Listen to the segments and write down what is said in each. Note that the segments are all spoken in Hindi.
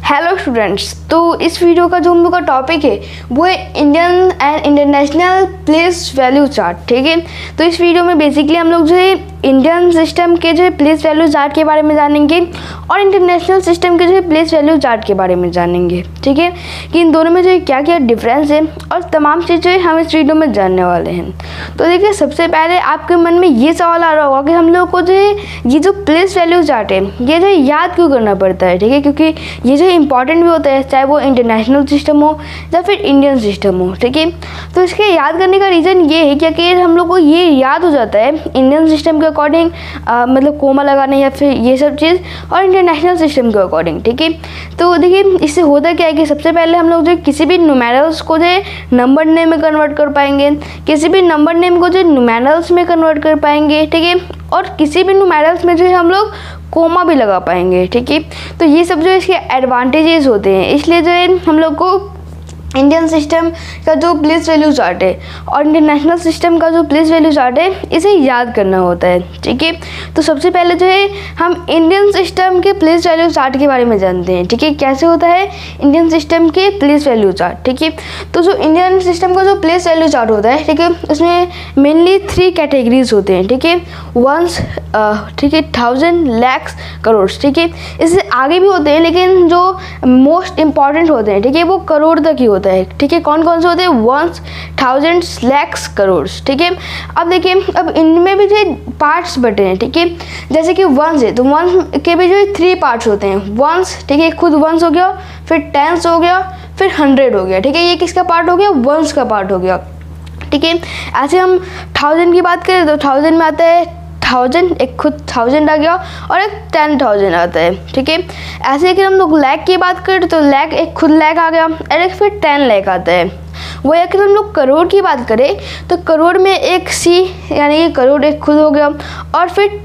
हेलो स्टूडेंट्स, तो इस वीडियो का जो हम लोग का टॉपिक है वो है Indian and international place value chart. ठीक है, तो इस वीडियो में बेसिकली हम लोग जो है इंडियन सिस्टम के जो है प्लेस वैल्यू चार्ट के बारे में जानेंगे और इंटरनेशनल सिस्टम के जो है प्लेस वैल्यू चार्ट के बारे में जानेंगे। ठीक है, कि इन दोनों में जो है क्या क्या डिफरेंस है और तमाम चीज़ें हम इस वीडियो में जानने वाले हैं। तो देखिए, सबसे पहले आपके मन में ये सवाल आ रहा होगा कि हम लोग को जो है ये जो प्लेस वैल्यू चार्ट है ये जो है याद क्यों करना पड़ता है। ठीक है, क्योंकि ये जो इंपॉर्टेंट भी होता है, चाहे वो इंटरनेशनल सिस्टम हो या फिर इंडियन सिस्टम हो। ठीक है, तो इसके याद करने का रीज़न ये है कि अगर हम लोग को ये याद हो जाता है इंडियन सिस्टम के अकॉर्डिंग मतलब कोमा लगाने या फिर ये सब चीज़, और इंटरनेशनल सिस्टम के अकॉर्डिंग। ठीक है, तो देखिए इससे होता क्या है कि सबसे पहले हम लोग जो किसी भी न्यूमेरल्स को जो है नंबर नेम में कन्वर्ट कर पाएंगे, किसी भी नंबर नेम को जो न्यूमेरल्स में कन्वर्ट कर पाएंगे। ठीक है, और किसी भी न्यूमेरल्स में जो है हम लोग कोमा भी लगा पाएंगे। ठीक है, तो ये सब जो है इसके एडवांटेजेस होते हैं, इसलिए जो है हम लोग को इंडियन सिस्टम का जो प्लेस वैल्यू चार्ट है और इंटरनेशनल सिस्टम का जो प्लेस वैल्यू चार्ट है इसे याद करना होता है। ठीक है, तो सबसे पहले जो है हम इंडियन सिस्टम के प्लेस वैल्यू चार्ट के बारे में जानते हैं। ठीक है, कैसे होता है इंडियन सिस्टम के प्लेस वैल्यू चार्ट। ठीक है, तो जो इंडियन सिस्टम का जो प्लेस वैल्यू चार्ट होता है, ठीक है, उसमें मेनली 3 कैटेगरीज होते हैं। ठीक है, वंस, ठीक है, 1000, lakhs, करोड़। ठीक है, इससे आगे भी होते हैं लेकिन जो मोस्ट इंपॉर्टेंट होते हैं, ठीक है, वो करोड़ तक ही होता है। ठीक है, कौन कौन से होते हैं? Ones, 1000, lakhs, crore. ठीक है, अब देखिए अब इनमें भी जो पार्ट्स बटे हैं। ठीक है, जैसे कि वंस है तो वंस के भी जो 3 पार्ट्स होते हैं। वंस, ठीक है, खुद वंस हो गया, फिर टेंस हो गया, फिर 100 हो गया। ठीक है, ये किसका पार्ट हो गया? वंस का पार्ट हो गया। ठीक है, ऐसे हम 1000 की बात करें तो 1000 में आता है 1000, एक खुद 1000 आ गया और एक 10,000 आता है। ठीक है, ऐसे कि हम लोग लैख की बात करें तो लैख, एक खुद लैख आ गया और एक फिर 10 लाख आता है। वही अगर हम लोग करोड़ की बात करें तो करोड़ में एक सी यानी कि करोड़ एक खुद हो गया और फिर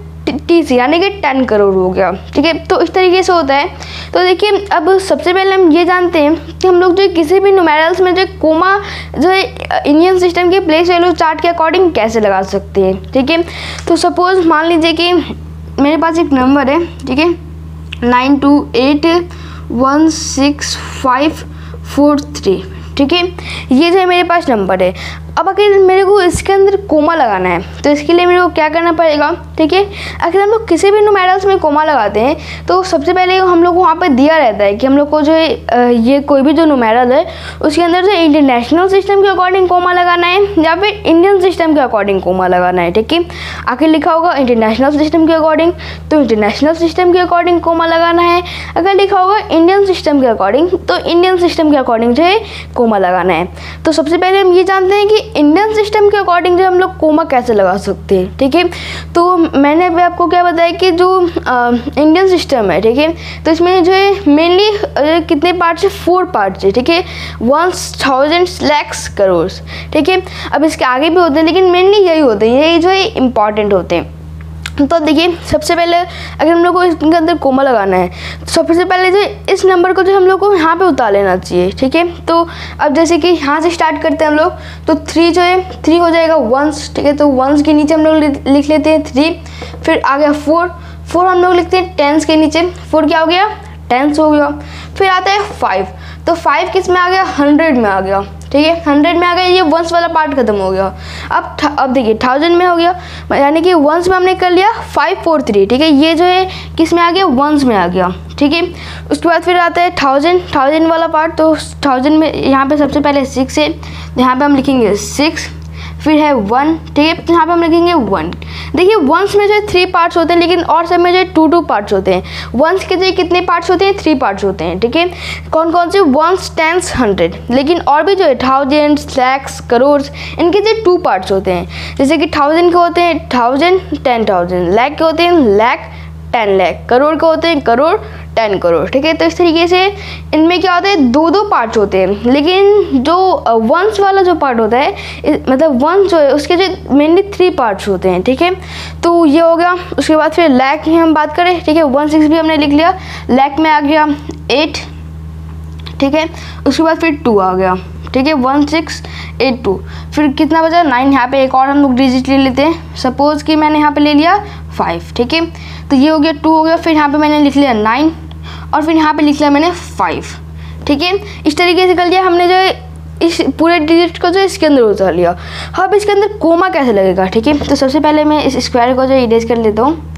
टी सी यानी कि 10 करोड़ हो गया। ठीक है, तो इस तरीके से होता है। तो देखिए अब सबसे पहले हम ये जानते हैं कि हम लोग जो किसी भी न्यूमेरल्स में जो कोमा जो है इंडियन सिस्टम के प्लेस वैल्यू चार्ट के अकॉर्डिंग कैसे लगा सकते हैं। ठीक है, तो सपोज मान लीजिए कि मेरे पास एक नंबर है। ठीक है, 92816543। ठीक है, ये जो है मेरे पास नंबर है। अब अगर मेरे को इसके अंदर कोमा लगाना है तो इसके लिए मेरे को क्या करना पड़ेगा? ठीक है, अगर हम लोग किसी भी न्यूमेरल्स में कोमा लगाते हैं तो सबसे पहले हम लोग को वहाँ पे दिया रहता है कि हम लोग को जो है ये कोई भी जो न्यूमेरल है उसके अंदर जो इंटरनेशनल सिस्टम के अकॉर्डिंग कोमा लगाना है या फिर इंडियन सिस्टम के अकॉर्डिंग कोमा लगाना है। ठीक है, आगे लिखा होगा इंटरनेशनल सिस्टम के अकॉर्डिंग तो इंटरनेशनल सिस्टम के अकॉर्डिंग कोमा लगाना है, अगर लिखा होगा इंडियन सिस्टम के अकॉर्डिंग तो इंडियन सिस्टम के अकॉर्डिंग जो है कोमा लगाना है। तो सबसे पहले हम ये जानते हैं कि इंडियन सिस्टम के अकॉर्डिंग जो हम लोग कोमा कैसे लगा सकते हैं। ठीक है, तो मैंने अभी आपको क्या बताया कि जो इंडियन सिस्टम है, ठीक है, तो इसमें जो है मेनली कितने पार्ट्स है? 4 पार्ट्स है। ठीक है, वंस, 1000, lakhs, करोड़। ठीक है, अब इसके आगे भी होते हैं लेकिन मेनली यही होते हैं, यही जो है इंपॉर्टेंट होते हैं। तो देखिए सबसे पहले अगर हम लोग को इसके अंदर कोमा लगाना है तो सबसे पहले जो इस नंबर को जो हम लोग को यहाँ पे उतार लेना चाहिए। ठीक है, तो अब जैसे कि यहाँ से स्टार्ट करते हैं हम लोग तो 3 जो है 3 हो जाएगा वंस। ठीक है, तो वंस के नीचे हम लोग लिख लेते हैं 3, फिर आ गया 4 हम लोग लिखते हैं टेंस के नीचे, 4 क्या हो गया? टेंस हो गया। फिर आता है 5, तो 5 किस में आ गया? 100 में आ गया। ठीक है, 100 में आ गया, ये वंस वाला पार्ट खत्म हो गया। अब देखिए 1000 में हो गया यानी कि वंस में हमने कर लिया 543। ठीक है, ये जो है किस में आ गया? वंस में आ गया। ठीक है, उसके बाद फिर आता है 1000 वाला पार्ट, तो 1000 में यहाँ पे सबसे पहले 6 है, यहाँ पे हम लिखेंगे 6, फिर है 1। ठीक है, यहाँ पे हम लिखेंगे 1। देखिए वंस में जो है 3 पार्ट्स होते हैं लेकिन और सब में जो है 2 पार्ट्स होते हैं। वंस के जो कितने पार्ट्स होते हैं? 3 पार्ट्स होते हैं। ठीक है, कौन कौन से? Ones, tens, 100। लेकिन और भी जो है 1000, lakhs, करोड़, इनके जो 2 पार्ट्स होते हैं। जैसे कि 1000 के होते हैं 1000, 10,000, लाख के होते हैं लाख, 10 लाख, करोड़ के होते हैं करोड़, 10 करोड़। ठीक है, तो इस तरीके से इनमें क्या होता है? 2 पार्ट्स होते हैं। लेकिन जो वंस वाला जो पार्ट होता है मतलब वंस जो है उसके जो मेनली 3 पार्ट्स होते हैं। ठीक है, तो ये हो गया। उसके बाद फिर लाख की हम बात करें, ठीक है, 16 भी हमने लिख लिया, लाख में आ गया 8। ठीक है, उसके बाद फिर 2 आ गया। ठीक है, 1682, फिर कितना बचा? 9। यहाँ पे एक और हम लोग डिजिट ले लेते हैं, सपोज कि मैंने यहाँ पे ले लिया 5। ठीक है, तो ये हो गया 2 हो गया, फिर यहाँ पे मैंने लिख लिया 9 और फिर यहाँ पे लिख लिया मैंने 5, ठीक है। इस तरीके से कर लिया हमने जो है इस पूरे डिजिट को जो इसके अंदर उतार लिया। अब इसके अंदर कोमा कैसे लगेगा, ठीक है। तो सबसे पहले मैं इस स्क्वायर को जो इरेज कर लेता हूँ,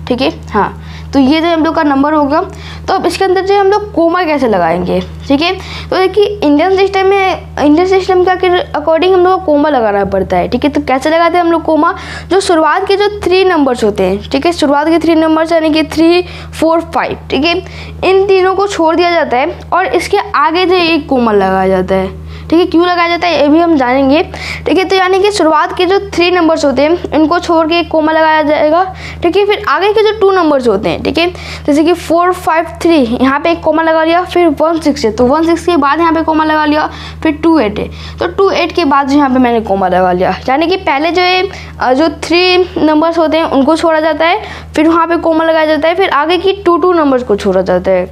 ठीक है। हाँ, तो ये जो हम लोग का नंबर होगा, तो अब इसके अंदर जो हम लोग कोमा कैसे लगाएंगे, ठीक है। तो देखिए इंडियन सिस्टम के अकॉर्डिंग हम लोग को कोमा लगाना पड़ता है, ठीक है। तो कैसे लगाते हैं हम लोग कोमा, जो शुरुआत के जो 3 नंबर्स होते हैं, ठीक है, शुरुआत के 3 नंबर्स यानी कि 3, 4, 5, ठीक है, इन तीनों को छोड़ दिया जाता है और इसके आगे जो एक कोमा लगाया जाता है, ठीक है। क्यों लगाया जाता है ये भी हम जानेंगे, ठीक है। तो यानी कि शुरुआत के जो 3 नंबर्स होते हैं इनको छोड़ के एक कोमा लगाया जाएगा, ठीक है। फिर आगे के जो 2 नंबर्स होते हैं, ठीक है, जैसे कि 4, 5, 3, यहाँ पे एक कोमा लगा लिया। फिर 1, 6 है तो 1, 6 के बाद यहाँ पे कोमा लगा लिया। फिर 2, 8 है तो 2, 8 के बाद यहाँ पे मैंने कोमा लगा लिया। यानी कि पहले जो है जो 3 नंबर्स होते हैं उनको छोड़ा जाता है, फिर वहाँ पे कोमा लगाया जाता है, फिर आगे की 2 नंबर्स को छोड़ा जाता है,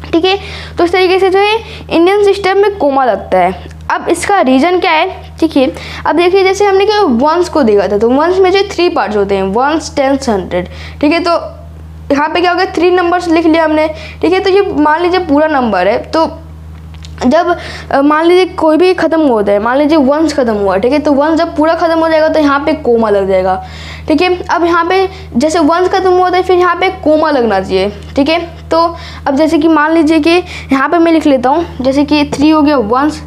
ठीक है। तो इस तरीके से जो है इंडियन सिस्टम में कोमा लगता है। अब इसका रीज़न क्या है, ठीक है। अब देखिए जैसे हमने क्या वंस को देखा था, तो वंस में जो 3 पार्ट्स होते हैं, 1, 10, 100, ठीक है। तो यहाँ पे क्या हो गया, 3 नंबर्स लिख लिया हमने, ठीक है। तो ये मान लीजिए पूरा नंबर है, तो जब मान लीजिए कोई भी ख़त्म होता है, मान लीजिए वंस ख़त्म हुआ, ठीक है, तो वंस जब पूरा ख़त्म हो जाएगा तो यहाँ पे कोमा लग जाएगा, ठीक है। अब यहाँ पे जैसे वंस ख़त्म हुआ था फिर यहाँ पे कोमा लगना चाहिए, ठीक है। तो अब जैसे कि मान लीजिए कि यहाँ पे मैं लिख लेता हूँ, जैसे कि 3 हो गया वंस,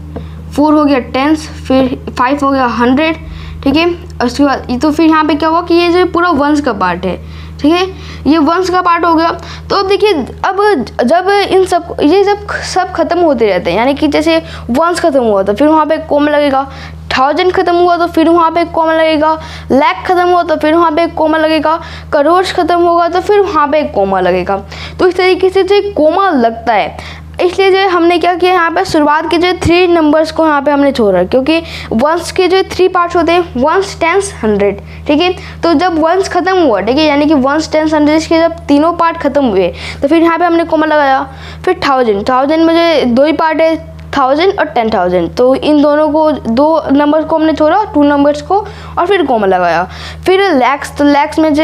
4 हो गया 10, फिर 5 हो गया 100, ठीक है। उसके बाद तो फिर यहाँ पे क्या हुआ कि ये जो पूरा वंस का पार्ट है, ठीक है, ये वंस का पार्ट हो गया। तो अब देखिए अब जब इन सब ये सब खत्म होते रहते हैं, यानी कि जैसे वंस खत्म हुआ तो फिर वहाँ पे कोमा लगेगा, 1000 खत्म हुआ तो फिर वहाँ पे कोमा लगेगा, लाख खत्म हुआ तो फिर वहाँ पे कोमा लगेगा, करोड़ खत्म होगा तो फिर वहाँ पे कोमा लगेगा। तो इस तरीके से जो कोमा लगता है, इसलिए जो हमने क्या किया यहाँ पे शुरुआत के जो 3 नंबर्स को यहाँ पे हमने छोड़ा, क्योंकि वंस के जो 3 पार्ट्स होते हैं 1, 10, 100, ठीक है। तो जब वंस खत्म हुआ, ठीक है, यानी कि 1, 10, 100 के जब तीनों पार्ट खत्म हुए तो फिर यहाँ पे हमने कोमा लगाया। फिर 1000 में जो 2 ही पार्ट है, 1000 और 10,000, तो इन दोनों को 2 नंबर्स को हमने छोड़ा, 2 नंबर्स को, और फिर कोमा लगाया। फिर लैक्स, तो लैक्स में जो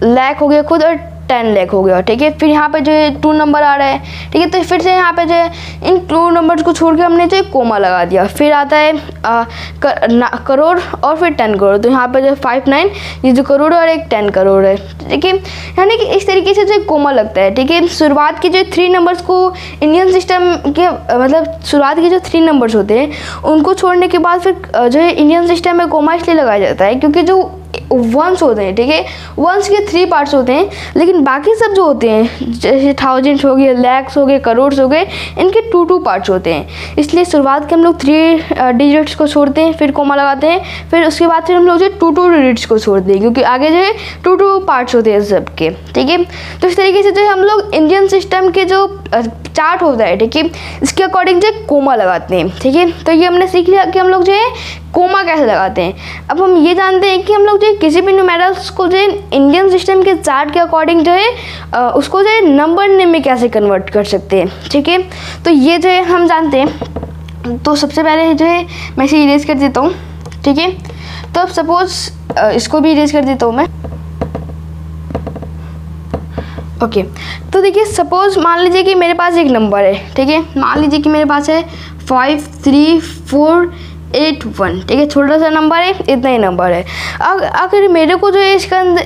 लाख हो गया खुद और 10 लाख हो गया, ठीक है। फिर यहाँ पे जो 2 नंबर आ रहा है, ठीक है। तो फिर से यहाँ पे जो इन 2 नंबर्स को छोड़ के हमने जो कोमा लगा दिया। फिर आता है करोड़ और फिर 10 करोड़, तो यहाँ पे जो 5, 9 ये जो करोड़ और एक 10 करोड़ है, ठीक है। यानी कि इस तरीके से जो कोमा लगता है, ठीक है। शुरुआत के जो 3 नंबर्स को इंडियन सिस्टम के मतलब शुरुआत के जो 3 नंबर्स होते हैं उनको छोड़ने के बाद फिर जो है इंडियन सिस्टम में कोमा इसलिए लगाया जाता है क्योंकि जो वंस होते हैं, ठीक है, वंस के 3 पार्ट्स होते हैं, लेकिन बाकी सब जो होते हैं जैसे 1000 हो गए, लैक्स हो गए, करोड़ हो गए, इनके 2 पार्ट्स होते हैं। इसलिए शुरुआत के हम लोग 3 डिजिट्स को छोड़ते हैं, फिर कोमा लगाते हैं, फिर उसके बाद फिर हम लोग जो 2 डिजिट्स को छोड़ते हैं, क्योंकि आगे जो है 2 पार्ट्स होते हैं सबके, ठीक है। तो इस तरीके से जो हम लोग इंडियन सिस्टम के जो चार्ट होता है, ठीक है, इसके अकॉर्डिंग जो कोमा लगाते हैं, ठीक है। तो ये हमने सीख लिया कि हम लोग जो है कोमा कैसे लगाते हैं। अब हम ये जानते हैं कि हम लोग जो किसी भी न्यूमेरल्स को जो इंडियन सिस्टम के चार्ट के अकॉर्डिंग जो है उसको जो है नंबर नेम में कैसे कन्वर्ट कर सकते हैं, ठीक है। तो ये जो है हम जानते हैं। तो सबसे पहले जो है मैं इसे इरेज कर देता हूँ, ठीक है। तो अब सपोज इसको भी इरेज कर देता हूँ मैं, ओके। तो देखिए सपोज मान लीजिए कि मेरे पास एक नंबर है, ठीक है, मान लीजिए कि मेरे पास है 5, 3, 4, 8, 1, ठीक है, छोटा सा नंबर है, इतना ही नंबर है। अगर मेरे को जो है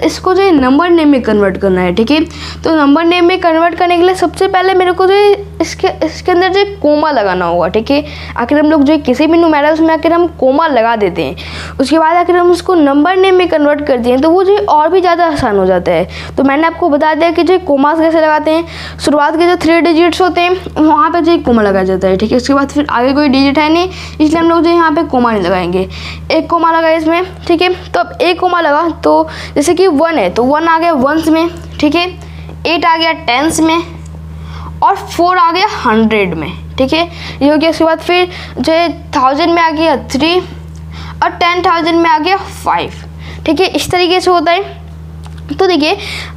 इसको जो है नंबर नेम में कन्वर्ट करना है, ठीक है। तो नंबर नेम में कन्वर्ट करने के लिए सबसे पहले मेरे को जो है इसके अंदर जो कोमा लगाना होगा, ठीक है। आखिर हम लोग जो है किसी भी न्यूमेरल्स में आखिर हम कोमा लगा देते हैं, उसके बाद आखिर हम उसको नंबर नेम में कन्वर्ट करते हैं, तो वो जो है और भी ज़्यादा आसान हो जाता है। तो मैंने आपको बता दिया कि जो कोमास कैसे लगाते हैं। शुरुआत के जो 3 डिजिट्स होते हैं वहाँ पर जो है कोमा लगाया जाता है, ठीक है। उसके बाद फिर आगे कोई डिजिट है नहीं, इसलिए हम लोग जो यहाँ पे कोमा नहीं लगाएंगे। एक कोमा लगा इसमें, ठीक है। तो अब एक कोमा लगा तो जैसे कि 1 है तो 1 आ गया वंस में, ठीक है, 8 आ गया टेंस में, और 4 आ गया 100 में, ठीक है, ये हो गया। उसके बाद फिर जो है 1000 में आ गया 3 और 10,000 में आ गया 5, ठीक है। इस तरीके से होता है। तो देखिए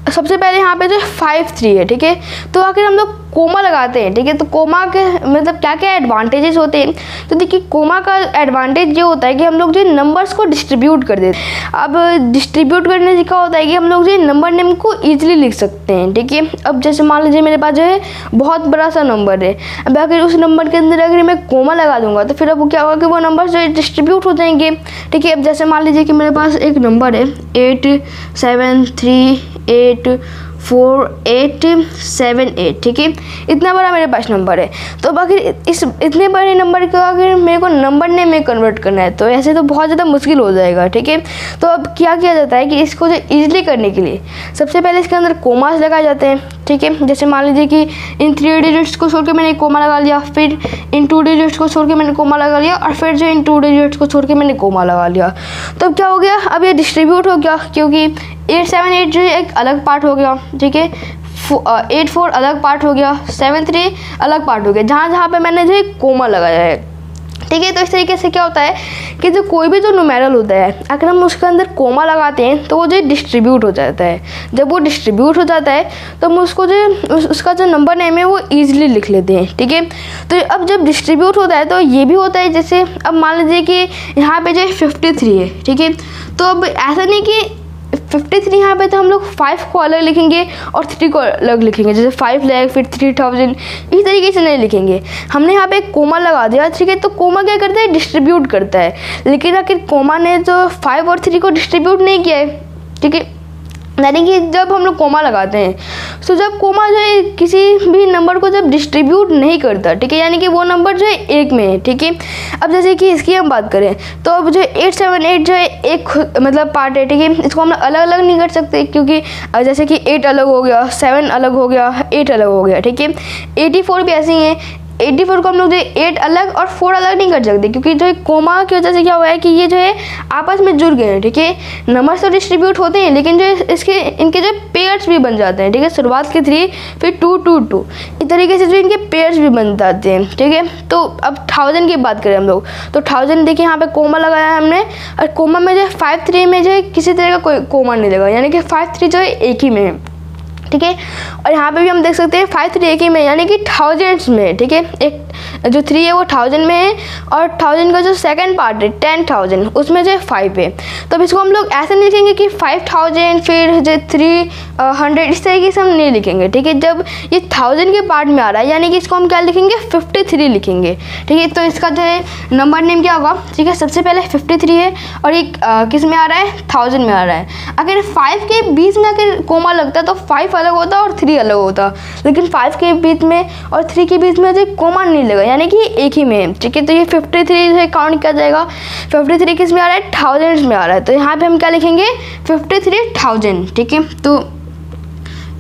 सबसे पहले यहाँ पे जो 5 3 है, ठीक है। तो अगर हम लोग कोमा लगाते हैं, ठीक है, तो कोमा के मतलब क्या क्या एडवांटेजेस होते हैं। तो देखिए कोमा का एडवांटेज ये होता है कि हम लोग जो नंबर्स को डिस्ट्रीब्यूट कर देते हैं। अब डिस्ट्रीब्यूट करने से क्या होता है कि हम लोग जो नंबर नेम को ईजिली लिख सकते हैं, ठीक है। अब जैसे मान लीजिए मेरे पास जो है बहुत बड़ा सा नंबर है, अब अगर उस नंबर के अंदर अगर मैं कोमा लगा दूंगा तो फिर अब क्या होगा कि वो नंबर जो है डिस्ट्रीब्यूट हो जाएंगे, ठीक है। अब जैसे मान लीजिए कि मेरे पास एक नंबर है 8 7 3 8 4 8 7 8, ठीक है। इतना बड़ा मेरे पास नंबर है। तो अब अगर इस इतने बड़े नंबर को अगर मेरे को नंबर नेम में कन्वर्ट करना है तो ऐसे तो बहुत ज़्यादा मुश्किल हो जाएगा, ठीक है। तो अब क्या किया जाता है कि इसको जो ईजिली करने के लिए सबसे पहले इसके अंदर कोमास लगाए जाते हैं, ठीक है। जैसे मान लीजिए कि इन 3 डिजिट्स को छोड़ के मैंने कोमा लगा लिया, फिर इन 2 डिजिट्स को छोड़ के मैंने कोमा लगा लिया, और फिर जो इन 2 डिजिट्स को छोड़ के मैंने कोमा लगा लिया। तो अब क्या हो गया, अब ये डिस्ट्रीब्यूट हो गया, क्योंकि 8 7 8 जो है एक अलग पार्ट हो गया, ठीक है। 8 4 अलग पार्ट हो गया, 7 3 अलग पार्ट हो गया, जहाँ जहाँ पे मैंने जो है कोमा लगाया है, ठीक है। तो इस तरीके से क्या होता है कि जो कोई भी जो न्यूमेरल होता है अगर हम उसके अंदर कोमा लगाते हैं तो वो जो डिस्ट्रीब्यूट हो जाता है। जब वो डिस्ट्रीब्यूट हो जाता है तो हम उसको जो उसका जो नंबर नेम है वो ईजिली लिख लेते हैं, ठीक है। तो अब जब डिस्ट्रीब्यूट होता है तो ये भी होता है, जैसे अब मान लीजिए कि यहाँ पे जो 53 है, ठीक है। तो अब ऐसा नहीं कि 53 यहाँ पे तो हम लोग 5 को अलग लिखेंगे और 3 को अलग लिखेंगे, जैसे 5 लाख फिर 3000, इस तरीके से नहीं लिखेंगे। हमने यहाँ पे कोमा लगा दिया, ठीक है। तो कोमा क्या करता है, डिस्ट्रीब्यूट करता है। लेकिन अगर कोमा ने जो 5 और 3 को डिस्ट्रीब्यूट नहीं किया है, ठीक है, यानी कि जब हम लोग कोमा लगाते हैं तो जब कोमा जो है किसी भी नंबर को जब डिस्ट्रीब्यूट नहीं करता, ठीक है, यानी कि वो नंबर जो है एक में है, ठीक है। अब जैसे कि इसकी हम बात करें तो अब जो 8 7 8 जो है एक मतलब पार्ट है, ठीक है। इसको हम अलग अलग नहीं कर सकते, क्योंकि जैसे कि 8 अलग हो गया, 7 अलग हो गया, 8 अलग हो गया, ठीक है। 84 भी ऐसे ही है, 84 को हम लोग जो 8 अलग और 4 अलग नहीं कर सकते, क्योंकि जो कोमा की वजह से क्या हुआ है कि ये जो है आपस में जुड़ गए हैं, ठीक है। नंबर्स तो डिस्ट्रीब्यूट होते हैं लेकिन जो इसके इनके जो पेयर्स भी बन जाते हैं, ठीक है। शुरुआत के 3 फिर 2 2 2 इस तरीके से जो इनके पेयर्स भी बन जाते हैं, ठीक है। तो अब 1000 की बात करें हम लोग तो 1000 देखिए यहाँ पे कोमा लगाया है हमने, और कोमा में जो 5 3 में जो है किसी तरह का कोई कोमा नहीं लगा, यानी कि 5 3 जो है एक ही में है, ठीक है। और यहाँ पे भी हम देख सकते हैं 5 3 एक ही में, यानी कि थाउजेंड्स में, ठीक है। एक जो 3 है वो 1000 में है, और 1000 का जो सेकंड पार्ट है 10,000 उसमें जो 5 है। तो अब इसको हम लोग ऐसे नहीं लिखेंगे कि 5000 फिर जो 300, इस तरीके से हम नहीं लिखेंगे, ठीक है। जब ये 1000 के पार्ट में आ रहा है यानी कि इसको हम क्या लिखेंगे, 53 लिखेंगे, ठीक है। तो इसका जो है नंबर नेम क्या होगा, ठीक है। सबसे पहले 53 है और ये किस में आ रहा है, 1000 में आ रहा है। अगर 5 के बीच में अगर कोमा लगता तो 5 अलग होता और 3 अलग होता, लेकिन 5 के बीच में और 3 के बीच में जो कोमा नहीं लगा, यानी कि एक ही में, ठीक है। तो ये 53 से काउंट किया जाएगा। 53 किस में आ रहा है, थाउजेंड्स में आ रहा है, तो यहाँ पे हम क्या लिखेंगे, 53,000, ठीक है। तो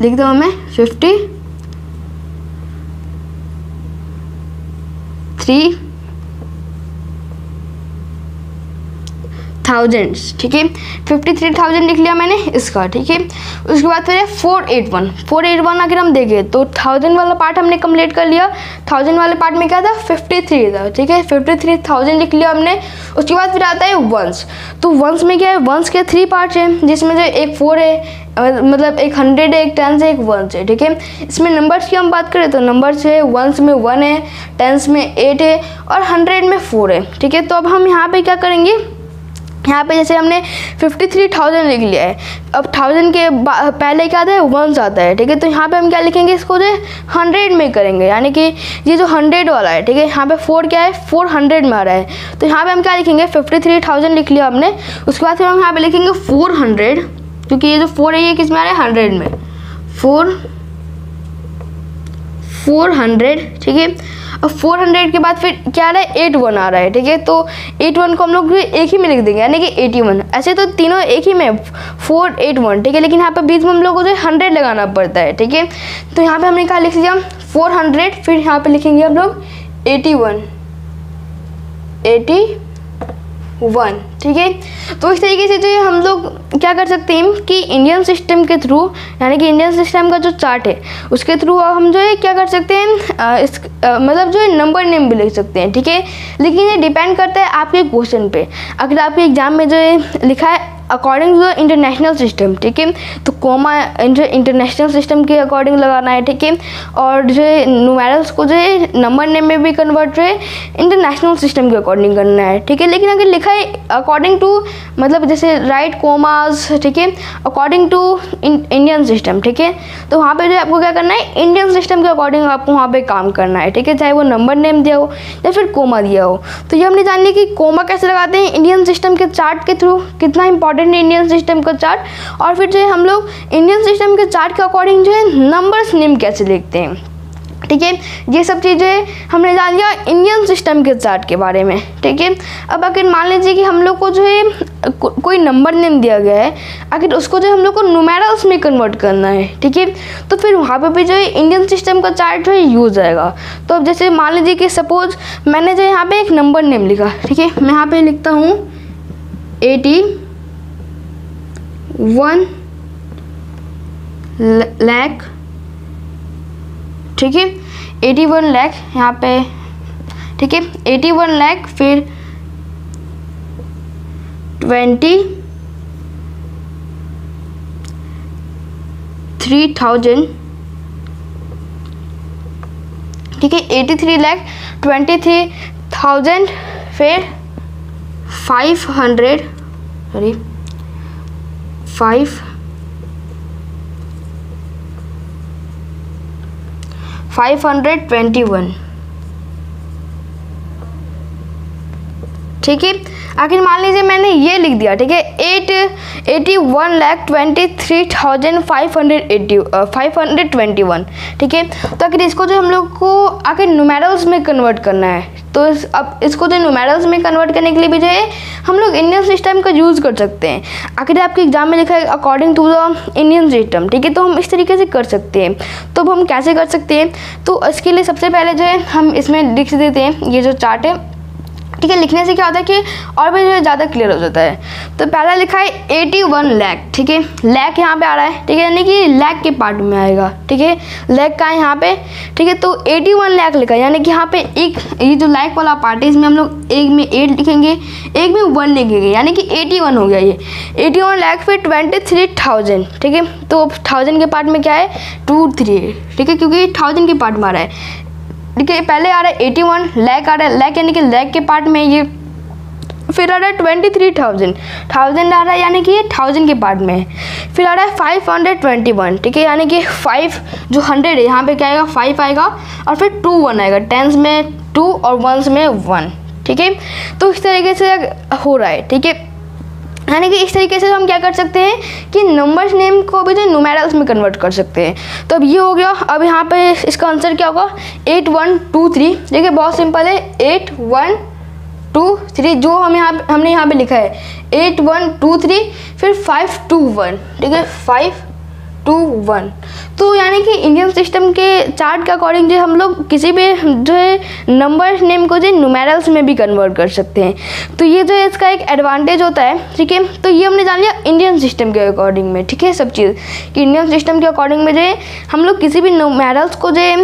लिख दो हमें 53,000, ठीक है। 53,000 लिख लिया मैंने इसका, ठीक है। उसके बाद फिर है 481 अगर हम देखें तो 1000 वाला पार्ट हमने कंप्लीट कर लिया। 1000 वाले पार्ट में क्या था, 53 था, ठीक है। 53,000 लिख लिया हमने। उसके बाद फिर आता है वंस। तो वंस में क्या है, वंस के 3 पार्ट्स हैं, जिसमें जो एक 4 है, मतलब एक 100 है, एक 10 है, एक 1 है, ठीक है। इसमें नंबर्स की हम बात करें तो नंबर्स है, वंस में 1 है, 10 में 8 है, और 100 में 4 है, ठीक है। तो अब हम यहाँ पे क्या करेंगे, यहाँ पे जैसे हमने 53,000 लिख लिया है, अब 1000 के पहले क्या आता है, वंस आता है, ठीक है। तो यहाँ पे हम क्या लिखेंगे, इसको जो 100 में करेंगे, यानी कि ये जो 100 वाला है, ठीक है। यहाँ पे 4 क्या है, 400 में आ रहा है, तो यहाँ पे हम क्या लिखेंगे, 53,000 लिख लिया हमने। उसके बाद फिर हम यहाँ पे लिखेंगे 400, क्योंकि ये जो 4 है ये किस में आ रहा है, 100 में, 400, ठीक है। अब 400 के बाद फिर क्या आ रहा है, 81 आ रहा है, ठीक है। तो 81 को हम लोग एक ही में लिख देंगे, यानी कि 81। ऐसे तो तीनों एक ही में 481, ठीक है। लेकिन यहाँ पे बीच में हम लोग को जो 100 लगाना पड़ता है, ठीक है। तो यहाँ पे हमने क्या लिख दिया, 400, फिर यहाँ पे लिखेंगे हम लोग 81, ठीक है। तो इस तरीके से जो है हम लोग क्या कर सकते हैं कि इंडियन सिस्टम के थ्रू, यानी कि इंडियन सिस्टम का जो चार्ट है उसके थ्रू हम जो है क्या कर सकते हैं, मतलब जो है नंबर नेम भी लिख सकते हैं, ठीक है। लेकिन ये डिपेंड करता है आपके क्वेश्चन पे। अगर आपके एग्जाम में जो है लिखा है according to the international system, ठीक है, तो कोमा जो इंटरनेशनल सिस्टम के अकॉर्डिंग लगाना है, ठीक है। और जो है न्यूमेरल्स को जो है नंबर नेम में भी कन्वर्ट जो है इंटरनेशनल सिस्टम के अकॉर्डिंग करना है, ठीक है। लेकिन अगर लिखा है अकॉर्डिंग टू, मतलब जैसे राइट कोमास, ठीक है, अकॉर्डिंग टू इंडियन सिस्टम, ठीक है, तो वहाँ पे जो आपको क्या करना है, इंडियन सिस्टम के अकॉर्डिंग आपको वहाँ पे काम करना है, ठीक है, चाहे वो नंबर नेम दिया हो या फिर कोमा दिया हो। तो ये हमने जान लिया कि कोमा कैसे लगाते हैं इंडियन सिस्टम के चार्ट के थ्रू, कितना इंपॉर्टेंट इंडियन सिस्टम का चार्ट, और फिर जो है हम लोग इंडियन सिस्टम के चार्ट के अकॉर्डिंग जो है नंबर्स नेम कैसे लिखते हैं, ठीक है। ये सब चीज़ें हमने जान लिया इंडियन सिस्टम के चार्ट के बारे में, ठीक है। अब अगर मान लीजिए कि हम लोग को जो है कोई नंबर नेम दिया गया है, अगर उसको जो हम लोग को न्यूमेरल्स में कन्वर्ट करना है, ठीक है, तो फिर वहाँ पे भी जो है इंडियन सिस्टम का चार्ट जो है यूज आएगा। तो अब जैसे मान लीजिए कि सपोज मैंने जो यहाँ पे एक नंबर नेम लिखा, ठीक है, मैं यहाँ पे लिखता हूँ 81 लाख, ठीक है, 81 लाख यहाँ पे, ठीक है, 81 लाख, फिर 23,000, ठीक है, 83 लाख 23,000, फिर 521, ठीक है। आखिर मान लीजिए मैंने ये लिख दिया, ठीक है, 81,23,521, ठीक है। तो अगर इसको जो हम लोग को आखिर न्यूमेरल्स में कन्वर्ट करना है, तो अब इसको जो न्यूमेरल्स में कन्वर्ट करने के लिए भी जो है हम लोग इंडियन सिस्टम का यूज़ कर सकते हैं। अगर आपके एग्जाम में लिखा है according to the Indian system, ठीक है, तो हम इस तरीके से कर सकते हैं। तो अब हम कैसे कर सकते हैं, तो इसके लिए सबसे पहले जो है हम इसमें लिख देते हैं ये जो चार्ट है, ठीक है। लिखने से क्या होता है कि और भी जो है ज़्यादा क्लियर हो जाता है। तो पहला लिखा है 81 लाख, ठीक है, लाख यहाँ पे आ रहा है, ठीक है, यानी कि लाख के पार्ट में आएगा, ठीक है, लाख का है यहाँ पे, ठीक है। तो 81 लाख लिखा है, यानी कि यहाँ पे एक ये जो लाख वाला पार्ट है इसमें हम लोग एक में 8 लिखेंगे, एक में 1 लिखेंगे, यानी कि 81 हो गया ये 81 लाख, फिर 23,000, ठीक है। तो 1000 के पार्ट में क्या है 23, ठीक है, क्योंकि 1000 के पार्ट में आ रहा है, ठीक है। पहले आ रहा है 81 लाख आ रहा है, लाख यानी कि लाख के पार्ट में ये, फिर आ रहा है 23,000 आ रहा है, यानी कि ये 1000 के पार्ट में है। फिर आ रहा है 521, ठीक है, यानी कि 5 जो 100 है यहाँ पे क्या आएगा 5 आएगा, और फिर 2 1 आएगा, 10s में 2 और 1s में 1, ठीक है। तो इस तरीके से हो रहा है, ठीक है। यानी कि इस तरीके से हम क्या कर सकते हैं कि नंबर्स नेम को भी जो न्यूमेरल्स में कन्वर्ट कर सकते हैं। तो अब ये हो गया। अब यहाँ पे इसका आंसर क्या होगा 8123, देखिए बहुत सिंपल है, 8123 जो हमने यहाँ पे लिखा है 8123, फिर 521, ठीक है, 521। तो यानी कि इंडियन सिस्टम के चार्ट के अकॉर्डिंग जो हम लोग किसी भी जो है नंबर नेम को जो न्यूमेरल्स में भी कन्वर्ट कर सकते हैं। तो ये जो है इसका एक एडवांटेज होता है, ठीक है। तो ये हमने जान लिया इंडियन सिस्टम के अकॉर्डिंग में, ठीक है, सब चीज़ कि इंडियन सिस्टम के अकॉर्डिंग में जो है हम लोग किसी भी न्यूमेरल्स को जो है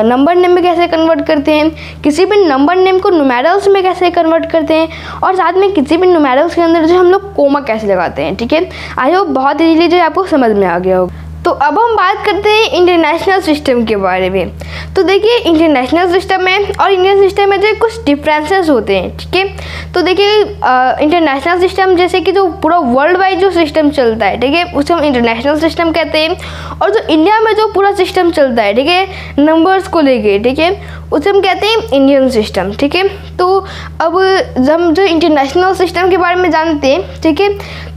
नंबर नेम में कैसे कन्वर्ट करते हैं, किसी भी नंबर नेम को न्यूमेरल्स में कैसे कन्वर्ट करते हैं, और साथ में किसी भी न्यूमेरल्स के अंदर जो हम लोग कोमा कैसे लगाते हैं, ठीक है। आई होप बहुत ईजीली जो है आपको समझ में आ गया होगा। तो अब हम बात करते हैं इंटरनेशनल सिस्टम के बारे में। तो देखिए इंटरनेशनल सिस्टम में और इंडियन सिस्टम में जो कुछ डिफरेंसेस होते हैं, ठीक है। तो देखिए इंटरनेशनल सिस्टम जैसे कि जो पूरा वर्ल्ड वाइड जो सिस्टम चलता है, ठीक है, उसे हम इंटरनेशनल सिस्टम कहते हैं। और जो इंडिया में जो पूरा सिस्टम चलता है, ठीक है, नंबर्स को लेके, ठीक है, उसे हम कहते हैं इंडियन सिस्टम, ठीक है। तो अब हम जो इंटरनेशनल सिस्टम के बारे में जानते हैं, ठीक है,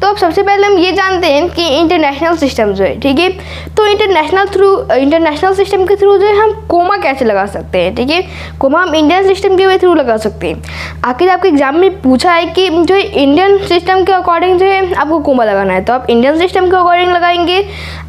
तो अब सबसे पहले हम ये जानते हैं कि इंटरनेशनल सिस्टम जो है, ठीक है, तो इंटरनेशनल सिस्टम के थ्रू जो है हम कोमा कैसे लगा सकते हैं, ठीक है। कोमा हम इंडियन सिस्टम के थ्रू लगा सकते हैं। आखिर आपके एग्जाम में पूछा है कि जो इंडियन सिस्टम के अकॉर्डिंग जो है आपको कोमा लगाना है, तो आप इंडियन सिस्टम के अकॉर्डिंग लगाएंगे।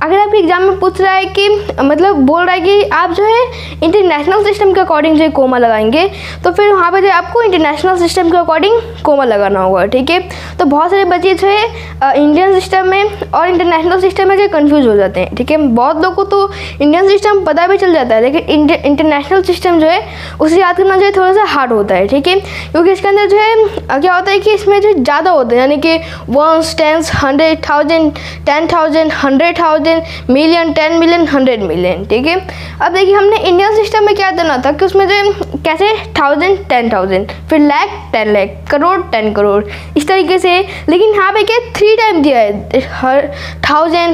अगर आपके एग्जाम में पूछ रहा है कि मतलब बोल रहा है कि आप जो है इंटरनेशनल सिस्टम के अकॉर्डिंग जो है कोमा लगाएंगे, तो फिर वहाँ पर जो आपको इंटरनेशनल सिस्टम के अकॉर्डिंग कोमा लगाना होगा, ठीक है। तो बहुत सारे बच्चे जो है इंडियन सिस्टम में और इंटरनेशनल सिस्टम में जो कन्फ्यूज हो जाते हैं, ठीक है। बहुत लोगों को तो इंडियन सिस्टम पता भी चल जाता है, लेकिन इंटरनेशनल सिस्टम जो है उसे याद करना जो है थोड़ा सा हार्ड होता है, ठीक है। क्योंकि इसके अंदर जो है क्या होता है कि इसमें जो ज़्यादा होते हैं, यानी कि 1, 10, 100,000, 10,000, 100,000, मिलियन, 10 मिलियन, 100 मिलियन, ठीक है। अब देखिए हमने इंडियन सिस्टम में क्या देना था कि उसमें जो कैसे 1000, 10,000, फिर लाख, 10 लाख, करोड़, 10 करोड़, इस तरीके से। लेकिन यहाँ पे क्या 3 टाइम दिया है, 1000, 100,000,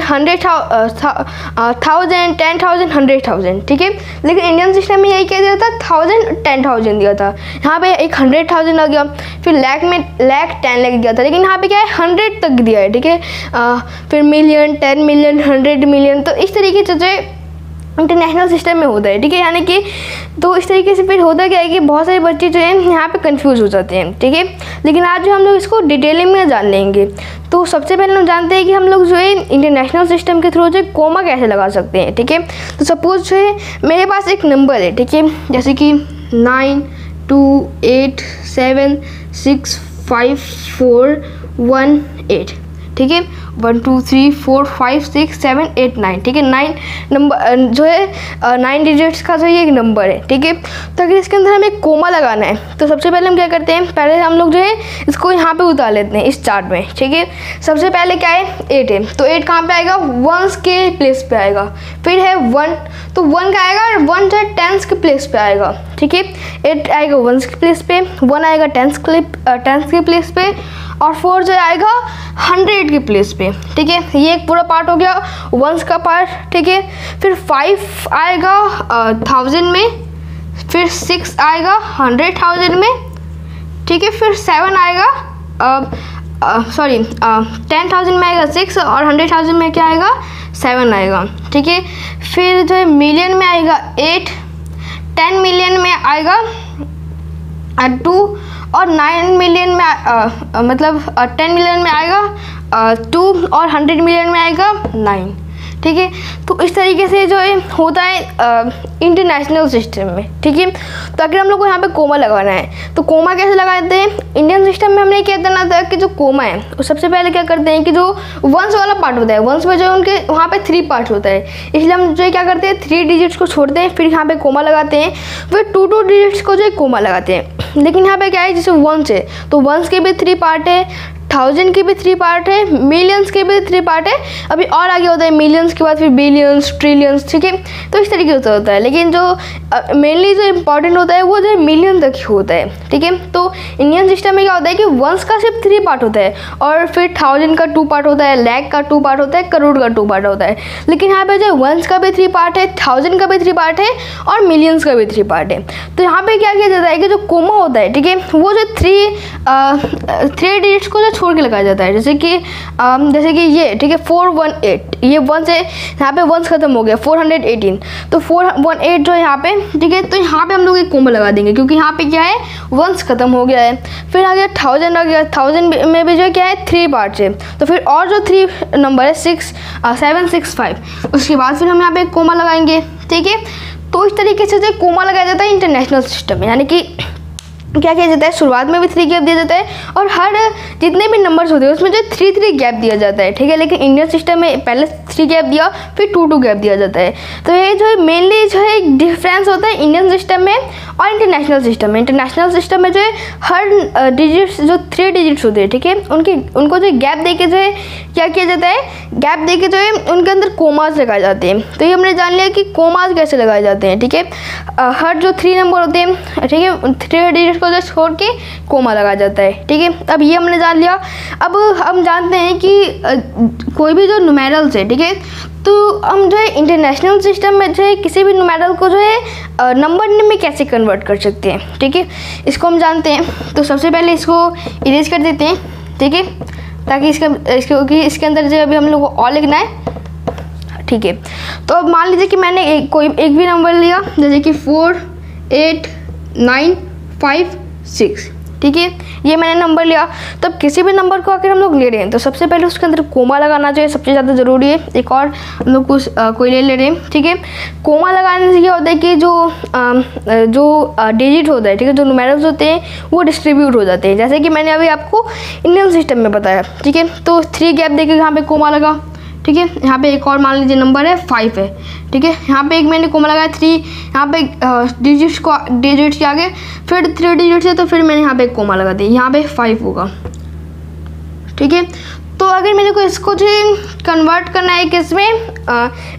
10,000, 100,000, ठीक है। लेकिन इंडियन सिस्टम में यही क्या दिया था, 1000, 10,000 दिया था। यहाँ पे एक 100,000 आ गया, फिर लाख में लाख, 10 लाख दिया था, लेकिन यहाँ पे क्या है 100 तक दिया है, ठीक है। फिर मिलियन, 10 मिलियन, 100 मिलियन, तो इस तरीके से जो है इंटरनेशनल सिस्टम में होता है, ठीक है। यानी कि तो इस तरीके से फिर होता क्या है कि बहुत सारे बच्चे जो हैं यहाँ पे कंफ्यूज हो जाते हैं, ठीक है। लेकिन आज जो हम लोग इसको डिटेलिंग में जान लेंगे। तो सबसे पहले हम जानते हैं कि हम लोग जो है इंटरनेशनल सिस्टम के थ्रू जो है कोमा कैसे लगा सकते हैं, ठीक है। तो सपोज जो है मेरे पास एक नंबर है, ठीक है, जैसे कि 9, 2, 8, 7, 6, 5, 4, 1, 8, ठीक है। 1, 2, 3, 4, 5, 6, 7, 8, 9, ठीक है। 9 नंबर जो है 9 डिजिट्स का जो ये एक नंबर है, ठीक है। तो अगर इसके अंदर हमें कोमा लगाना है तो सबसे पहले हम क्या करते हैं, पहले हम लोग जो है इसको यहाँ पे उतार लेते हैं इस चार्ट में, ठीक है। सबसे पहले क्या है 8 है, तो 8 कहाँ पे आएगा, 1s के प्लेस पे आएगा। फिर है 1, तो 1 का आएगा 1 जो है 10s के प्लेस पे आएगा, ठीक है। 8 आएगा 1s के प्लेस पे, 1 आएगा 10s के प्लेस पे, और 4 जो आएगा 100 के प्लेस पे, ठीक है। ये एक पूरा पार्ट हो गया 1s का पार्ट, ठीक है। फिर 5 आएगा 1000 में, फिर 6 आएगा 100,000 में, ठीक है। फिर 7 आएगा 10,000 में आएगा 6, और 100,000 में क्या आएगा 7 आएगा, ठीक है। फिर जो है मिलियन में आएगा 8, 10 मिलियन में आएगा 2, और 9 मिलियन में मतलब 10 मिलियन में आएगा 2, और 100 मिलियन में आएगा 9, ठीक है। तो इस तरीके से जो है होता है इंटरनेशनल सिस्टम में, ठीक है। तो अगर हम लोग को यहाँ पे कोमा लगाना है तो कोमा कैसे लगाते हैं, इंडियन सिस्टम में हमने क्या करना था कि जो कोमा है वो सबसे पहले क्या करते हैं कि जो 1s वाला पार्ट होता है, 1s में जो उनके वहाँ पे 3 पार्ट होता है, इसलिए हम जो क्या करते हैं 3 डिजिट्स को छोड़ते हैं, फिर यहाँ पे कोमा लगाते हैं, फिर 2 डिजिट्स को जो है कोमा लगाते हैं। लेकिन यहाँ पे क्या है, जैसे 1s है तो 1s के भी 3 पार्ट है, 1000 के भी 3 पार्ट है, मिलियंस के भी 3 पार्ट है, अभी और आगे होता है मिलियंस के बाद फिर बिलियंस, ट्रिलियंस, ठीक है। तो इस तरीके से होता है, लेकिन जो मेनली जो इम्पोर्टेंट होता है वो जो है मिलियन तक ही होता है, ठीक है। तो इंडियन सिस्टम में क्या होता है कि 1s का सिर्फ 3 पार्ट होता है, और फिर 1000 का 2 पार्ट होता है, लाख का 2 पार्ट होता है, करोड़ का 2 पार्ट होता है। लेकिन यहाँ पे जो 1s का भी 3 पार्ट है, 1000 का भी 3 पार्ट है, और मिलियंस का भी 3 पार्ट है। तो यहाँ पे क्या किया जाता है कि जो कोमा होता है, ठीक है, वो जो 3 डिजिट्स को जो छोड़ के लगाया जाता है, जैसे कि ये, ठीक है, 418, ये 1 से यहाँ पे 1s खत्म हो गया, 418, तो 418 जो है यहाँ पे, ठीक है। तो यहाँ पे हम लोग एक कोमा लगा देंगे क्योंकि यहाँ पे क्या है 1s खत्म हो गया है। फिर आ गया 1000 आ गया, 1000 में भी जो है क्या है 3 पार्ट्स है, तो फिर और जो 3 नंबर है 765, उसके बाद फिर हम यहाँ पे एक कोमा लगाएंगे, ठीक है। तो इस तरीके से जो कोमा लगाया जाता है इंटरनेशनल सिस्टम में, यानी कि क्या किया जाता है, शुरुआत में भी 3 गैप दिया जाता है, और हर जितने भी नंबर्स होते हैं उसमें जो 3 गैप दिया जाता है, ठीक है। लेकिन इंडियन सिस्टम में पहले 3 गैप दिया, फिर 2 गैप दिया जाता है। तो ये जो है मेनली जो है डिफरेंस होता है इंडियन सिस्टम में और इंटरनेशनल सिस्टम में। इंटरनेशनल सिस्टम में जो है हर डिजिट्स जो 3 डिजिट्स होते हैं, ठीक है, उनको जो गैप दे के जो है क्या किया जाता है, गैप दे के जो है उनके अंदर कोमास लगाए जाते हैं। तो ये हमने जान लिया कि कोमास कैसे लगाए जाते हैं, ठीक है। हर जो 3 नंबर होते हैं, ठीक है, 3 डिजिट को जो छोड़ के कोमा लगाया जाता है, ठीक है। अब ये हमने जान लिया। अब हम जानते हैं कि कोई भी जो न्यूमेरल्स है, ठीक है, तो हम जो है इंटरनेशनल सिस्टम में जो है किसी भी न्यूमेरल को जो है नंबर में कैसे कन्वर्ट कर सकते हैं, ठीक है, इसको हम जानते हैं। तो सबसे पहले इसको इरेज कर देते हैं, ठीक है, ताकि इसके अंदर जो अभी हम लोग को और लिखना है, ठीक है। तो अब मान लीजिए कि मैंने एक भी नंबर लिया, जैसे कि 4 8 9 5 6, ठीक है, ये मैंने नंबर लिया। तब किसी भी नंबर को अगर हम लोग ले रहे हैं तो सबसे पहले उसके अंदर कोमा लगाना चाहिए, सबसे ज़्यादा ज़रूरी है। एक और हम लोग कुछ कोई ले रहे हैं, ठीक है। कोमा लगाने से क्या होता है कि जो डिजिट होता है, ठीक है, जो न्यूमेरल्स होते हैं वो डिस्ट्रीब्यूट हो जाते हैं, जैसे कि मैंने अभी आपको इंडियन सिस्टम में बताया, ठीक है। तो 3 गैप देके यहाँ पे कोमा लगा, ठीक है। यहाँ पे एक और मान लीजिए नंबर है 5 है, ठीक है। यहाँ पे एक मैंने कोमा लगाया 3, यहाँ पे डिजिट्स के आगे फिर 3 डिजिट्स है, तो फिर मैंने यहाँ पे एक कोमा लगा दिया, यहाँ पे 5 होगा, ठीक है। तो अगर मेरे को इसको जो कन्वर्ट करना है किसमें,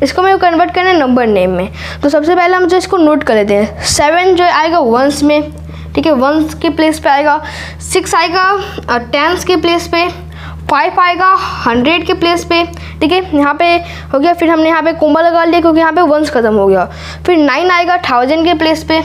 इसको मेरे को कन्वर्ट करना है नंबर नेम में, तो सबसे पहले हम जो इसको नोट कर लेते हैं। 7 जो आएगा वंस में, ठीक है, वंस के प्लेस पे आएगा। 6 आएगा टेंस के प्लेस पे। 5 आएगा 100 के प्लेस पे, ठीक है, यहाँ पे हो गया। फिर हमने यहाँ पे कोमा लगा लिया क्योंकि यहाँ पे वंस खत्म हो गया। फिर 9 आएगा 1000 के प्लेस पे,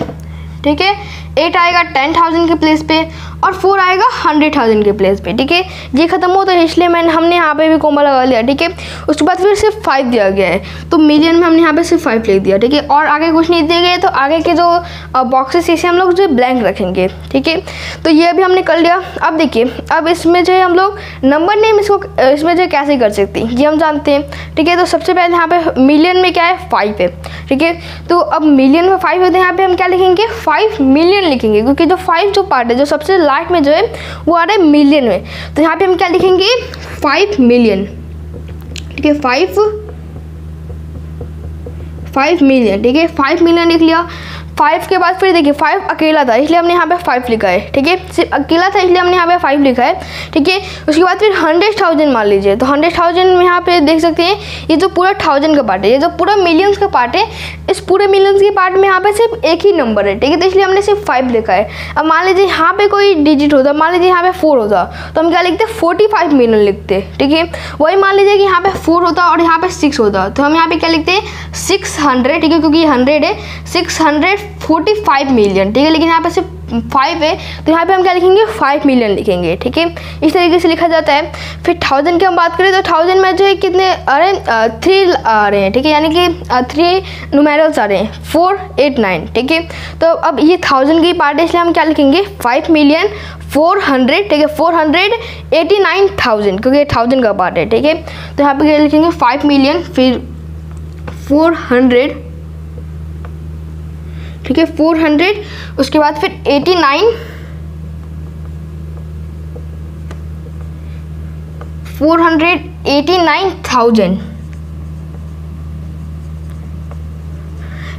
ठीक है। 8 आएगा 10,000 के प्लेस पे और 4 आएगा 100,000 के प्लेस पे, ठीक है। ये खत्म हो तो इसलिए हमने यहाँ पे भी कोमा लगा लिया, ठीक है। उसके बाद फिर सिर्फ 5 दिया गया है, तो मिलियन में हमने यहाँ पे सिर्फ 5 लिख दिया, ठीक है। और आगे कुछ नहीं दिए गए, तो आगे के जो बॉक्सेस इसे हम लोग जो ब्लैंक रखेंगे, ठीक है। तो ये अभी हमने कर लिया। अब देखिए, अब इसमें जो है हम लोग नंबर नेम इसमें जो कैसे कर सकते हैं ये हम जानते हैं, ठीक है। तो सबसे पहले यहाँ पे मिलियन में क्या है 5 है, ठीक है। तो अब मिलियन में 5 होते हैं, यहाँ पे हम क्या लिखेंगे 5 मिलियन लिखेंगे, क्योंकि जो 5 जो पार्ट है जो सबसे लास्ट में जो है वो आ रहा है मिलियन में, तो यहाँ पे हम क्या लिखेंगे 5 मिलियन, ठीक है। 5 मिलियन, ठीक है, 5 मिलियन लिख लिया। 5 के बाद फिर देखिए 5 अकेला था इसलिए हमने यहाँ पे 5 लिखा है, ठीक है। सिर्फ अकेला था इसलिए हमने यहाँ पे 5 लिखा है, ठीक है। उसके बाद फिर 100,000 मान लीजिए, तो 100,000 में यहाँ पे देख सकते हैं ये जो पूरा 1000 का पार्ट है, ये जो पूरा मिलियंस का पार्ट है, इस पूरे मिलियंस के पार्ट में यहाँ पे सिर्फ एक ही नंबर है, ठीक है। तो इसलिए हमने सिर्फ 5 लिखा है। अब मान लीजिए यहाँ पे कोई डिजिट होता, मान लीजिए यहाँ पे 4 होता, तो हम क्या लिखते 45 मिलियन लिखते, ठीक है। वही मान लीजिए कि यहाँ पे 4 होता और यहाँ पे 6 होता, तो हम यहाँ पे क्या लिखते 600, ठीक है, क्योंकि 100 है, 645 मिलियन, ठीक है। लेकिन यहाँ पे सिर्फ 5 है, तो यहाँ पे हम क्या लिखेंगे 5 मिलियन लिखेंगे, ठीक है। इस तरीके से लिखा जाता है। फिर 1000 की हम बात करें तो 1000 में जो है कितने आ रहे हैं 3 आ रहे हैं, ठीक है, यानी कि 3 न्यूमेरल्स आ रहे हैं 4 8 9, ठीक है। तो अब ये 1000 की पार्ट है इसलिए हम क्या लिखेंगे 5 मिलियन 400, ठीक है, 489,000, क्योंकि 1000 का पार्ट है, ठीक है। तो यहाँ पे क्या लिखेंगे 5 मिलियन फिर 400, ठीक है, 400, उसके बाद फिर 489,000,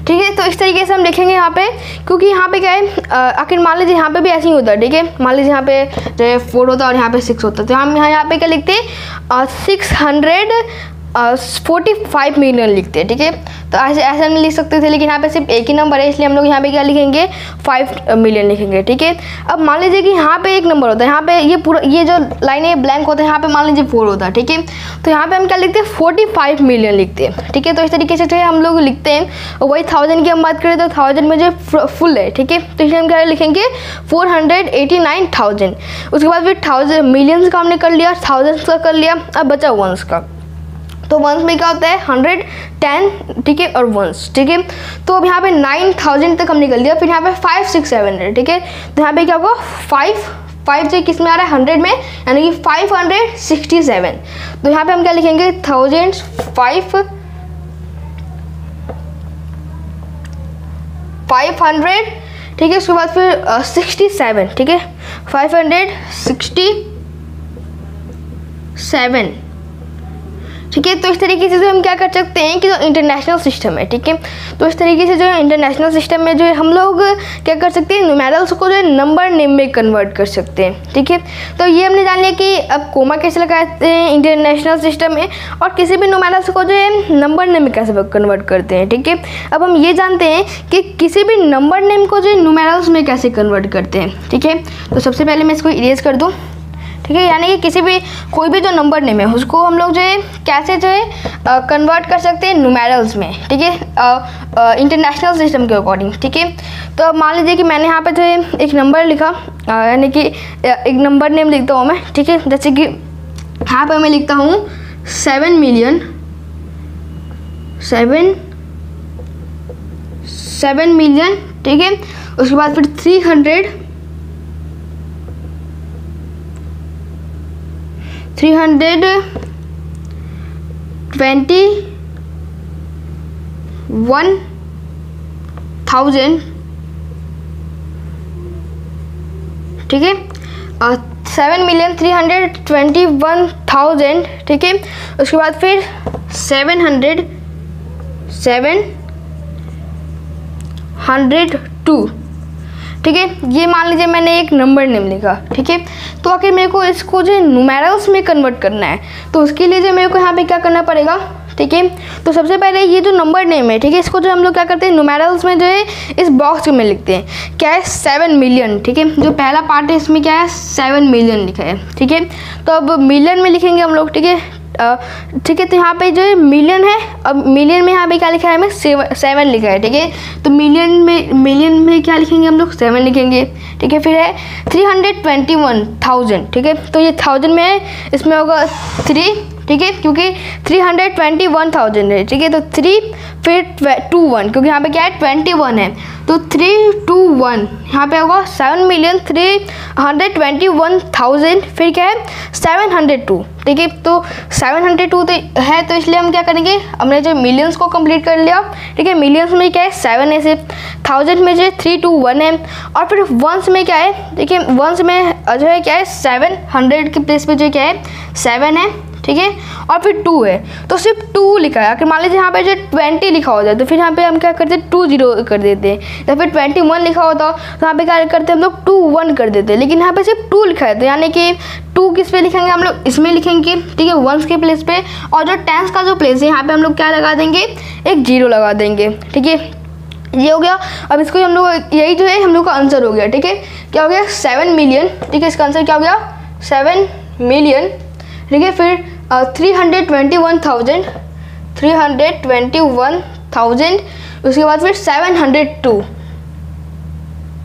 ठीक है। तो इस तरीके से हम लिखेंगे यहाँ पे, क्योंकि यहाँ पे क्या है आखिर मान लीजिए यहाँ पे भी ऐसे ही होता है, ठीक है। मान लीजिए यहाँ पे जो है 4 होता है और यहाँ पे 6 होता है, तो हम यहाँ पे क्या लिखते हैं 645 मिलियन लिखते हैं, ठीक है। तो ऐसे हम लिख सकते थे, लेकिन यहाँ पे सिर्फ एक ही नंबर है इसलिए हम लोग यहाँ पे क्या लिखेंगे 5 मिलियन लिखेंगे, ठीक है। अब मान लीजिए कि यहाँ पे एक नंबर होता है, यहाँ पे ये पूरा ये जो लाइन है ब्लैंक होता है, यहाँ पे मान लीजिए 4 होता है, ठीक है। तो यहाँ पे हम क्या लिखते हैं 45 मिलियन लिखते हैं, ठीक है। तो इस तरीके से जो है हम लोग लिखते हैं। वही 1000 की हम बात करें तो 1000 में जो फुल है, ठीक है, तो इसलिए हम क्या लिखेंगे 489,000। उसके बाद फिर 1000 मिलियंस का हमने कर लिया, 1000 का कर लिया, अब बचा वंस का। तो वंस में क्या होता है 100 10, ठीक है, और वंस, ठीक है। तो अब यहाँ पे 9000 तक हमने कर लिया। फिर यहाँ पे 5 6 7 है, ठीक है। तो यहाँ पे क्या होगा 5 जो किस में आ रहा है 100 में, यानी कि 567। तो यहाँ पे हम क्या लिखेंगे 500, ठीक है। उसके बाद फिर 67, ठीक है, 567, ठीक है। तो इस तरीके से जो हम क्या कर सकते हैं कि जो इंटरनेशनल सिस्टम है, ठीक है, तो इस तरीके से जो है इंटरनेशनल सिस्टम में जो है हम लोग क्या कर सकते हैं न्यूमेरल्स को जो है नंबर नेम में कन्वर्ट कर सकते हैं, ठीक है। तो ये हमने जान लिया कि अब कोमा कैसे लगाते हैं इंटरनेशनल सिस्टम में, और किसी भी न्यूमेरल्स को जो है नंबर नेम में कैसे कन्वर्ट करते हैं, ठीक है। अब हम ये जानते हैं कि किसी भी नंबर नेम को जो है न्यूमेरल्स में कैसे कन्वर्ट करते हैं, ठीक है। तो सबसे पहले मैं इसको इरेज कर दूँ, ठीक है, यानी कि किसी भी कोई भी जो नंबर नेम है उसको हम लोग जो है कैसे जो है कन्वर्ट कर सकते हैं न्यूमेरल्स में, ठीक है, इंटरनेशनल सिस्टम के अकॉर्डिंग, ठीक है। तो अब मान लीजिए कि मैंने यहाँ पे जो है एक नंबर लिखा, यानी कि एक नंबर नेम लिखता हूँ मैं, ठीक है। जैसे कि यहाँ पर मैं लिखता हूँ 7 मिलियन 7 मिलियन, ठीक है। उसके बाद फिर 321,000, ठीक है। 7,321,000, ठीक है। उसके बाद फिर 702, ठीक है। ये मान लीजिए मैंने एक नंबर नेम लिखा, ठीक है। तो आखिर मेरे को इसको जो न्यूमेरल्स में कन्वर्ट करना है, तो उसके लिए जो मेरे को यहाँ पे क्या करना पड़ेगा, ठीक है। तो सबसे पहले ये जो नंबर नेम है, ठीक है, इसको जो हम लोग क्या करते हैं न्यूमेरल्स में जो है इस बॉक्स में लिखते हैं, क्या है 7 मिलियन, ठीक है। जो पहला पार्ट है इसमें क्या है 7 मिलियन लिखा है, ठीक है। तो अब मिलियन में लिखेंगे हम लोग, ठीक है, ठीक है। तो यहाँ पे जो है मिलियन है, अब मिलियन में यहाँ पे क्या लिखा है हमें 7 लिखा है, ठीक है। तो मिलियन में क्या लिखेंगे हम लोग 7 लिखेंगे, ठीक है। फिर है 321,000, ठीक है। तो ये 1000 में है, इसमें होगा 3, ठीक है, क्योंकि 321,000 है, ठीक है। तो 3 फिर 21, क्योंकि यहाँ पे क्या है 21 है, तो 321 यहाँ पे होगा 7,321,000, फिर क्या है 702, ठीक है। तो 702 तो है, तो इसलिए हम क्या करेंगे, हमने जो मिलियंस को कंप्लीट कर लिया, ठीक है। मिलियंस में क्या है 7 है सिर्फ, 1000 में जो है 321 है, और फिर वंस में क्या है, देखिए वंस में जो है क्या है 700 के प्लेस पे जो क्या है 7 है, ठीक है। और फिर 2 है, तो सिर्फ 2 लिखा है। अगर मान लीजिए यहाँ पे जो 20 लिखा होता है, तो फिर यहाँ पे हम क्या करते हैं 20 कर देते हैं, या फिर 21 लिखा होता तो यहाँ पे क्या करते हैं हम लोग 21 कर देते हैं। लेकिन यहाँ पे सिर्फ 2 लिखा है, तो यानी कि 2 किस पे लिखेंगे हम लोग, इसमें लिखेंगे, ठीक है, वंस के प्लेस पे। और जो टेंस का जो प्लेस है यहाँ पे हम लोग क्या लगा देंगे, एक 0 लगा देंगे, ठीक है। ये हो गया। अब इसको हम लोग, यही जो है हम लोग का आंसर हो गया, ठीक है। क्या हो गया 7 मिलियन, ठीक है। इसका आंसर क्या हो गया 7 मिलियन, ठीक है। फिर 321,000, उसके बाद फिर 702,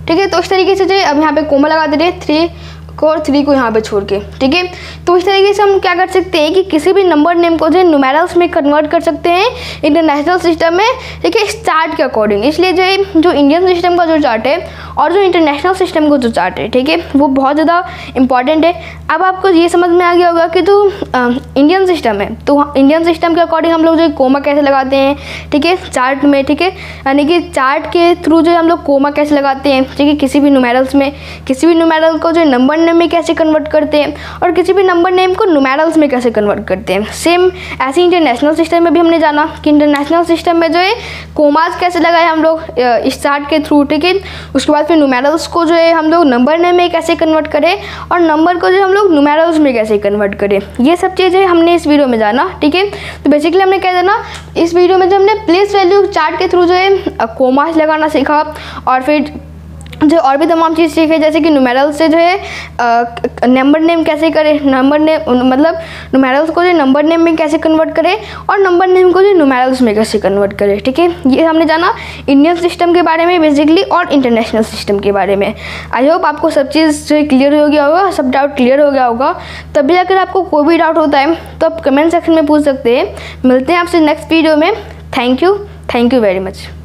ठीक है। तो इस तरीके से जो अब यहाँ पे कोमा लगा दे रहे हैं 3 को और 3 को यहाँ पे छोड़ के, ठीक है। तो इस तरीके से हम क्या कर सकते हैं कि किसी भी नंबर नेम को जो न्यूमेरल्स में कन्वर्ट कर सकते हैं इंटरनेशनल सिस्टम में, ठीक है, इस चार्ट के अकॉर्डिंग। इसलिए जो इंडियन सिस्टम का जो चार्ट है और जो इंटरनेशनल सिस्टम का जो चार्ट है, ठीक है, वो बहुत ज़्यादा इंपॉर्टेंट है। अब आपको ये समझ में आ गया होगा कि जो इंडियन सिस्टम है, तो इंडियन सिस्टम के अकॉर्डिंग हम लोग जो कोमा कैसे लगाते हैं, ठीक है, चार्ट में, ठीक है। यानी कि चार्ट के थ्रू जो हम लोग कोमा कैसे लगाते हैं, ठीक है, किसी भी न्यूमेरल्स में, किसी भी न्यूमेरल को जो नंबर नेम में कैसे कन्वर्ट करते हैं, और किसी भी नंबर नेम को न्यूमेरल्स में कैसे कन्वर्ट करते हैं। सेम ऐसे इंटरनेशनल सिस्टम में भी हमने जाना कि इंटरनेशनल सिस्टम में जो है कोमास कैसे लगाए हम लोग इस चार्ट के थ्रू, ठीक है। उसके बाद फिर न्यूमेरल्स को जो है हम लोग नंबर नेम में कैसे कन्वर्ट करें, और नंबर को जो हम लोग न्यूमेरल्स में कैसे कन्वर्ट करें, ये सब चीज़ें हमने इस वीडियो में जाना, ठीक है। तो बेसिकली हमने क्या जाना इस वीडियो में, जो हमने प्लेस वैल्यू चार्ट के थ्रू जो है कोमास लगाना सीखा, और फिर जो और भी तमाम चीज़ सीखे, जैसे कि न्यूमेरल्स से जो है नंबर नेम कैसे करें, नंबर नेम मतलब न्यूमेरल्स को जो नंबर नेम में कैसे कन्वर्ट करें, और नंबर नेम को जो न्यूमेरल्स में कैसे कन्वर्ट करें, ठीक है। ये हमने जाना इंडियन सिस्टम के बारे में बेसिकली, और इंटरनेशनल सिस्टम के बारे में। आई होप आपको सब चीज़ जो क्लियर हो गया होगा, सब डाउट क्लियर हो गया होगा। तभी अगर आपको कोई भी डाउट होता है तो आप कमेंट सेक्शन में पूछ सकते हैं। मिलते हैं आपसे नेक्स्ट वीडियो में। Thank you very much.